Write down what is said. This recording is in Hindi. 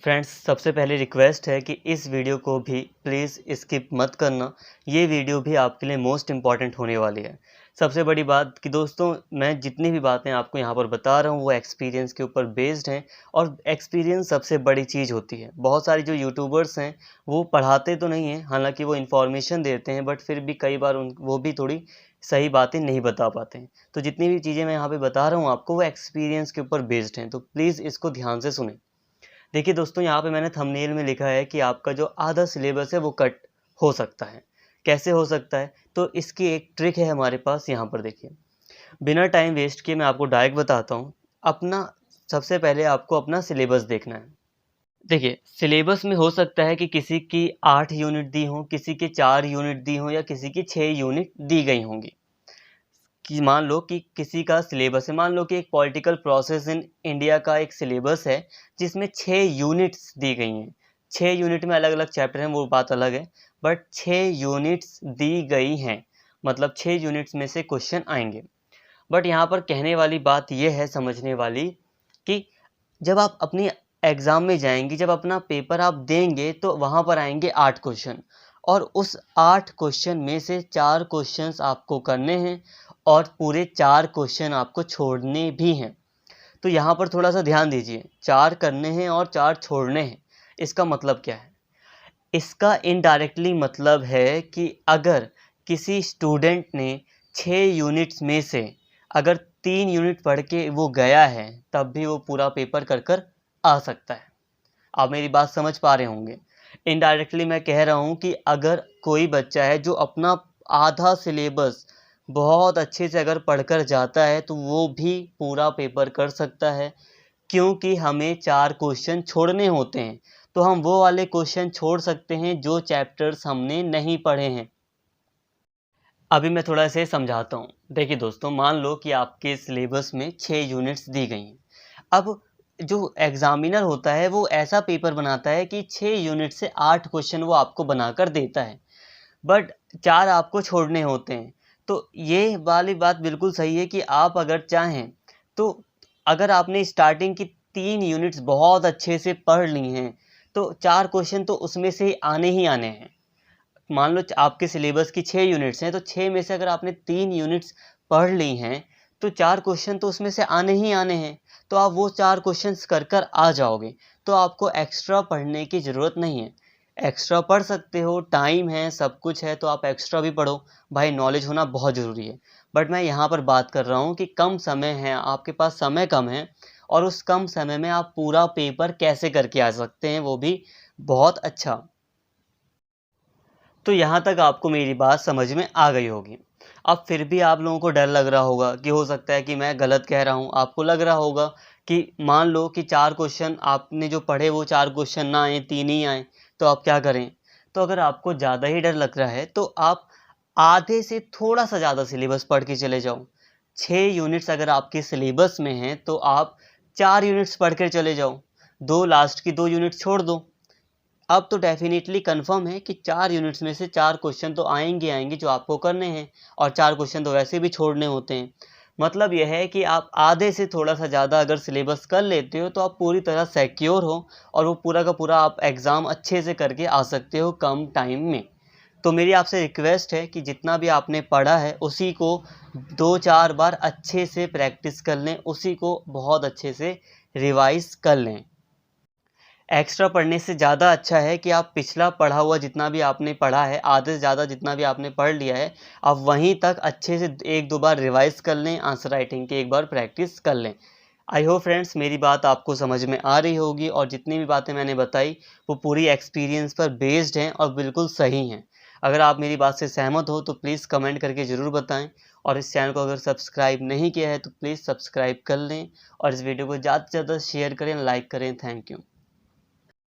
फ्रेंड्स, सबसे पहले रिक्वेस्ट है कि इस वीडियो को भी प्लीज़ स्किप मत करना। ये वीडियो भी आपके लिए मोस्ट इम्पॉर्टेंट होने वाली है। सबसे बड़ी बात कि दोस्तों, मैं जितनी भी बातें आपको यहाँ पर बता रहा हूँ वो एक्सपीरियंस के ऊपर बेस्ड हैं, और एक्सपीरियंस सबसे बड़ी चीज़ होती है। बहुत सारे जो यूट्यूबर्स हैं वो पढ़ाते तो नहीं हैं, हालांकि वो इन्फॉर्मेशन देते हैं, बट फिर भी कई बार वो भी थोड़ी सही बातें नहीं बता पाते हैं। तो जितनी भी चीज़ें मैं यहाँ पे बता रहा हूँ आपको, वो एक्सपीरियंस के ऊपर बेस्ड हैं, तो प्लीज़ इसको ध्यान से सुनें। देखिए दोस्तों, यहाँ पे मैंने थंबनेल में लिखा है कि आपका जो आधा सिलेबस है वो कट हो सकता है। कैसे हो सकता है? तो इसकी एक ट्रिक है हमारे पास। यहाँ पर देखिए, बिना टाइम वेस्ट किए मैं आपको डायरेक्ट बताता हूँ। अपना सबसे पहले आपको अपना सिलेबस देखना है। देखिए, सिलेबस में हो सकता है कि किसी की 8 यूनिट दी हों, किसी की 4 यूनिट दी हों, या किसी की 6 यूनिट दी गई होंगी। कि मान लो कि किसी का सिलेबस है, मान लो कि एक पॉलिटिकल प्रोसेस इन इंडिया का एक सिलेबस है जिसमें 6 यूनिट्स दी गई हैं। 6 यूनिट में अलग अलग चैप्टर हैं, वो बात अलग है, बट 6 यूनिट्स दी गई हैं, मतलब 6 यूनिट्स में से क्वेश्चन आएंगे। बट यहाँ पर कहने वाली बात यह है, समझने वाली, कि जब आप अपनी एग्ज़ाम में जाएंगे, जब अपना पेपर आप देंगे, तो वहाँ पर आएंगे 8 क्वेश्चन, और उस 8 क्वेश्चन में से 4 क्वेश्चंस आपको करने हैं और पूरे 4 क्वेश्चन आपको छोड़ने भी हैं। तो यहाँ पर थोड़ा सा ध्यान दीजिए, 4 करने हैं और 4 छोड़ने हैं। इसका मतलब क्या है? इसका इनडायरेक्टली मतलब है कि अगर किसी स्टूडेंट ने 6 यूनिट्स में से अगर 3 यूनिट पढ़ के वो गया है, तब भी वो पूरा पेपर कर आ सकता है। आप मेरी बात समझ पा रहे होंगे। इनडायरेक्टली मैं कह रहा हूँ कि अगर कोई बच्चा है जो अपना आधा सिलेबस बहुत अच्छे से अगर पढ़कर जाता है, तो वो भी पूरा पेपर कर सकता है, क्योंकि हमें 4 क्वेश्चन छोड़ने होते हैं। तो हम वो वाले क्वेश्चन छोड़ सकते हैं जो चैप्टर्स हमने नहीं पढ़े हैं। अभी मैं थोड़ा इसे समझाता हूँ। देखिए दोस्तों, मान लो कि आपके सिलेबस में 6 यूनिट्स दी गई हैं। अब जो एग्ज़ामिनर होता है वो ऐसा पेपर बनाता है कि 6 यूनिट से 8 क्वेश्चन वो आपको बनाकर देता है, बट 4 आपको छोड़ने होते हैं। तो ये वाली बात बिल्कुल सही है कि आप अगर चाहें, तो अगर आपने स्टार्टिंग की 3 यूनिट्स बहुत अच्छे से पढ़ ली हैं, तो 4 क्वेश्चन तो उसमें से आने ही आने हैं। मान लो आपके सिलेबस की 6 यूनिट्स हैं, तो 6 में से अगर आपने 3 यूनिट्स पढ़ ली हैं, तो 4 क्वेश्चन तो उसमें से आने ही आने हैं। तो आप वो 4 क्वेश्चंस कर आ जाओगे, तो आपको एक्स्ट्रा पढ़ने की ज़रूरत नहीं है। एक्स्ट्रा पढ़ सकते हो, टाइम है, सब कुछ है, तो आप एक्स्ट्रा भी पढ़ो। भाई, नॉलेज होना बहुत ज़रूरी है। बट मैं यहाँ पर बात कर रहा हूँ कि कम समय है, आपके पास समय कम है, और उस कम समय में आप पूरा पेपर कैसे करके आ सकते हैं, वो भी बहुत अच्छा। तो यहाँ तक आपको मेरी बात समझ में आ गई होगी। अब फिर भी आप लोगों को डर लग रहा होगा कि हो सकता है कि मैं गलत कह रहा हूँ। आपको लग रहा होगा कि मान लो कि 4 क्वेश्चन आपने जो पढ़े वो 4 क्वेश्चन ना आए, 3 ही आए, तो आप क्या करें? तो अगर आपको ज़्यादा ही डर लग रहा है, तो आप आधे से थोड़ा-सा ज़्यादा सिलेबस पढ़ के चले जाओ। 6 यूनिट्स अगर आपके सिलेबस में हैं, तो आप 4 यूनिट्स पढ़ कर चले जाओ। 2 लास्ट की 2 यूनिट छोड़ दो। अब तो डेफ़िनेटली कन्फ़र्म है कि 4 यूनिट्स में से 4 क्वेश्चन तो आएँगे जो आपको करने हैं, और 4 क्वेश्चन तो वैसे भी छोड़ने होते हैं। मतलब यह है कि आप आधे से थोड़ा-सा ज़्यादा अगर सिलेबस कर लेते हो, तो आप पूरी तरह सिक्योर हो, और वो पूरा का पूरा आप एग्ज़ाम अच्छे से करके आ सकते हो कम टाइम में। तो मेरी आपसे रिक्वेस्ट है कि जितना भी आपने पढ़ा है उसी को 2-4 बार अच्छे से प्रैक्टिस कर लें, उसी को बहुत अच्छे से रिवाइज़ कर लें। एक्स्ट्रा पढ़ने से ज़्यादा अच्छा है कि आप पिछला पढ़ा हुआ जितना भी आपने पढ़ा है, आधे से ज़्यादा जितना भी आपने पढ़ लिया है, आप वहीं तक अच्छे से 1-2 बार रिवाइज़ कर लें, आंसर राइटिंग की एक बार प्रैक्टिस कर लें। आई होप फ्रेंड्स मेरी बात आपको समझ में आ रही होगी, और जितनी भी बातें मैंने बताई वो पूरी एक्सपीरियंस पर बेस्ड हैं और बिल्कुल सही हैं। अगर आप मेरी बात से सहमत हो तो प्लीज़ कमेंट करके ज़रूर बताएँ, और इस चैनल को अगर सब्सक्राइब नहीं किया है तो प्लीज़ सब्सक्राइब कर लें, और इस वीडियो को ज़्यादा से ज़्यादा शेयर करें, लाइक करें। Thank you.